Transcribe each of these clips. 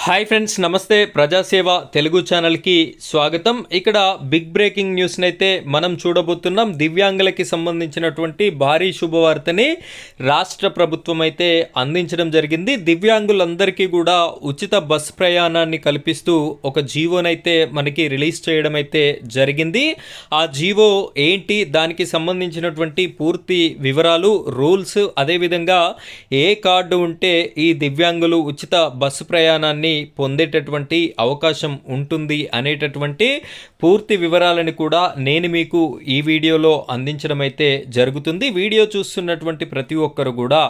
Hi friends, నమస్తే. ప్రజాసేవ తెలుగు ఛానల్కి స్వాగతం. ఇక్కడ బిగ్ బ్రేకింగ్ న్యూస్ని అయితే మనం చూడబోతున్నాం. దివ్యాంగులకి సంబంధించినటువంటి భారీ శుభవార్తని రాష్ట్ర ప్రభుత్వం అయితే అందించడం జరిగింది. దివ్యాంగులందరికీ కూడా ఉచిత బస్ ప్రయాణాన్ని కల్పిస్తూ ఒక జీవోనైతే మనకి రిలీజ్ చేయడం అయితే జరిగింది. ఆ జీవో ఏంటి, దానికి సంబంధించినటువంటి పూర్తి వివరాలు, రూల్స్, అదేవిధంగా ఏ కార్డు ఉంటే ఈ దివ్యాంగులు ఉచిత బస్సు ప్రయాణాన్ని పొందేటటువంటి అవకాశం ఉంటుంది అనేటటువంటి పూర్తి వివరాలను కూడా నేను మీకు ఈ వీడియోలో అందించడం అయితే జరుగుతుంది. వీడియో చూస్తున్నటువంటి ప్రతి ఒక్కరు కూడా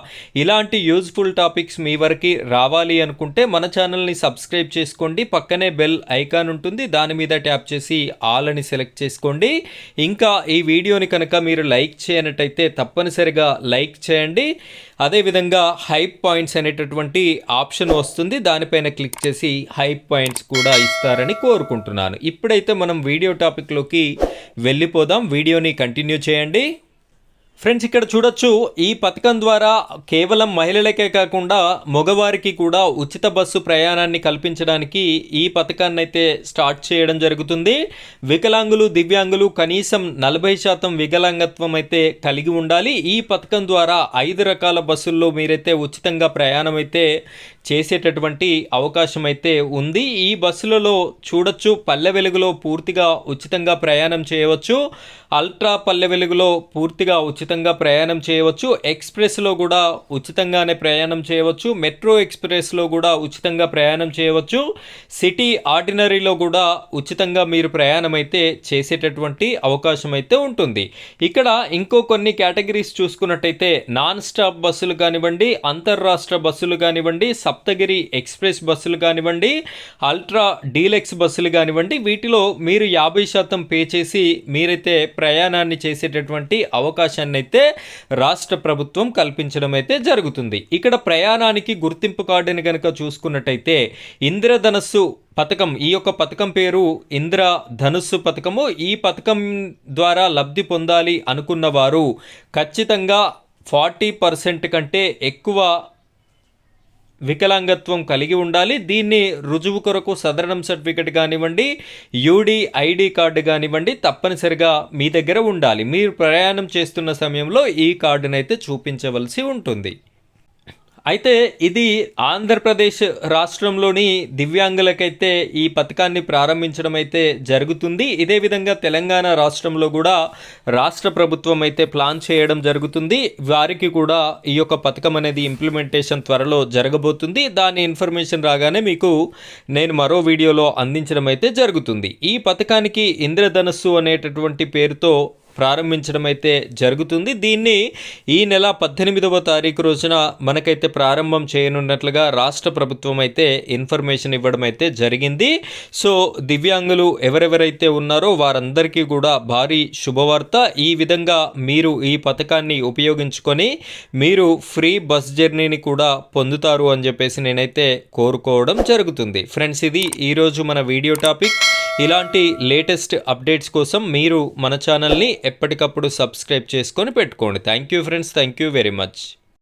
ఇలాంటి యూజ్ఫుల్ టాపిక్స్ మీ వరకు రావాలి అనుకుంటే మన ఛానల్ని సబ్స్క్రైబ్ చేసుకోండి. పక్కనే బెల్ ఐకాన్ ఉంటుంది, దాని మీద ట్యాప్ చేసి ఆల్ అని సెలెక్ట్ చేసుకోండి. ఇంకా ఈ వీడియోని కనుక మీరు లైక్ చేయనట్టయితే తప్పనిసరిగా లైక్ చేయండి. అదేవిధంగా హైప్ పాయింట్స్ అనేటటువంటి ఆప్షన్ వస్తుంది, దానిపైన క్లిక్ చేసి హైప్ పాయింట్స్ కూడా ఇస్తారని కోరుకుంటున్నాను. ఇప్పుడైతే మనం వీడియో టాపిక్లోకి వెళ్ళిపోదాం. వీడియోని కంటిన్యూ చేయండి. ఫ్రెండ్స్, ఇక్కడ చూడొచ్చు, ఈ పథకం ద్వారా కేవలం మహిళలకే కాకుండా మగవారికి కూడా ఉచిత బస్సు ప్రయాణాన్ని కల్పించడానికి ఈ పథకాన్ని అయితే స్టార్ట్ చేయడం జరుగుతుంది. వికలాంగులు, దివ్యాంగులు కనీసం 40% వికలాంగత్వం అయితే కలిగి ఉండాలి. ఈ పథకం ద్వారా 5 రకాల బస్సుల్లో మీరైతే ఉచితంగా ప్రయాణం అయితే చేసేటటువంటి అవకాశం అయితే ఉంది. ఈ బస్సులలో చూడొచ్చు, పల్లె వెలుగులో పూర్తిగా ఉచితంగా ప్రయాణం చేయవచ్చు, అల్ట్రా పల్లె వెలుగులో పూర్తిగా ఉచితంగా ప్రయాణం చేయవచ్చు, ఎక్స్ప్రెస్లో కూడా ఉచితంగానే ప్రయాణం చేయవచ్చు, మెట్రో ఎక్స్ప్రెస్లో కూడా ఉచితంగా ప్రయాణం చేయవచ్చు, సిటీ ఆర్డినరీలో కూడా ఉచితంగా మీరు ప్రయాణం అయితే చేసేటటువంటి అవకాశం అయితే ఉంటుంది. ఇక్కడ ఇంకో కొన్ని కేటగిరీస్ చూసుకున్నట్టయితే నాన్ స్టాప్ బస్సులు కానివ్వండి, అంతర్రాష్ట్ర బస్సులు కానివ్వండి, సప్తగిరి ఎక్స్ప్రెస్ బస్సులు కానివ్వండి, అల్ట్రా డీలక్స్ బస్సులు కానివ్వండి, వీటిలో మీరు 50% పే చేసి మీరైతే ప్రయాణాన్ని చేసేటటువంటి అవకాశాన్ని అయితే రాష్ట్ర ప్రభుత్వం కల్పించడం అయితే జరుగుతుంది. ఇక్కడ ప్రయాణానికి గుర్తింపు కార్డుని కనుక చూసుకున్నట్టయితే ఇంద్రధనస్సు పథకం, ఈ యొక్క పథకం పేరు ఇంద్రధనుస్సు పథకము. ఈ పథకం ద్వారా లబ్ధి పొందాలి అనుకున్న వారు ఖచ్చితంగా 40% కంటే ఎక్కువ వికలాంగత్వం కలిగి ఉండాలి. దీన్ని రుజువు కొరకు సదరణం సర్టిఫికెట్ కానివ్వండి, యూడి ఐడి కార్డు కానివ్వండి, తప్పనిసరిగా మీ దగ్గర ఉండాలి. మీరు ప్రయాణం చేస్తున్న సమయంలో ఈ కార్డునైతే చూపించవలసి ఉంటుంది. అయితే ఇది ఆంధ్రప్రదేశ్ రాష్ట్రంలోని దివ్యాంగులకైతే ఈ పథకాన్ని ప్రారంభించడం అయితే జరుగుతుంది. ఇదే విధంగా తెలంగాణ రాష్ట్రంలో కూడా రాష్ట్ర ప్రభుత్వం అయితే ప్లాన్ చేయడం జరుగుతుంది. వారికి కూడా ఈ యొక్క పథకం అనేది ఇంప్లిమెంటేషన్ త్వరలో జరగబోతుంది. దాని ఇన్ఫర్మేషన్ రాగానే మీకు నేను మరో వీడియోలో అందించడం అయితే జరుగుతుంది. ఈ పథకానికి ఇంద్రధనస్సు అనేటటువంటి పేరుతో ప్రారంభించడం అయితే జరుగుతుంది. దీన్ని ఈ నెల 18వ తారీఖు రోజున మనకైతే ప్రారంభం చేయనున్నట్లుగా రాష్ట్ర ప్రభుత్వం అయితే ఇన్ఫర్మేషన్ ఇవ్వడం అయితే జరిగింది. సో దివ్యాంగులు ఎవరెవరైతే ఉన్నారో వారందరికీ కూడా భారీ శుభవార్త. ఈ విధంగా మీరు ఈ పథకాన్ని ఉపయోగించుకొని మీరు ఫ్రీ బస్ జర్నీని కూడా పొందుతారు అని చెప్పేసి నేనైతే కోరుకోవడం జరుగుతుంది. ఫ్రెండ్స్, ఇది ఈరోజు మన వీడియో టాపిక్. ఇలాంటి లేటెస్ట్ అప్డేట్స్ కోసం మీరు మన ఛానల్ని ఎప్పటికప్పుడు సబ్స్క్రైబ్ చేసుకొని పెట్టుకోండి. Thank you friends, thank you very much.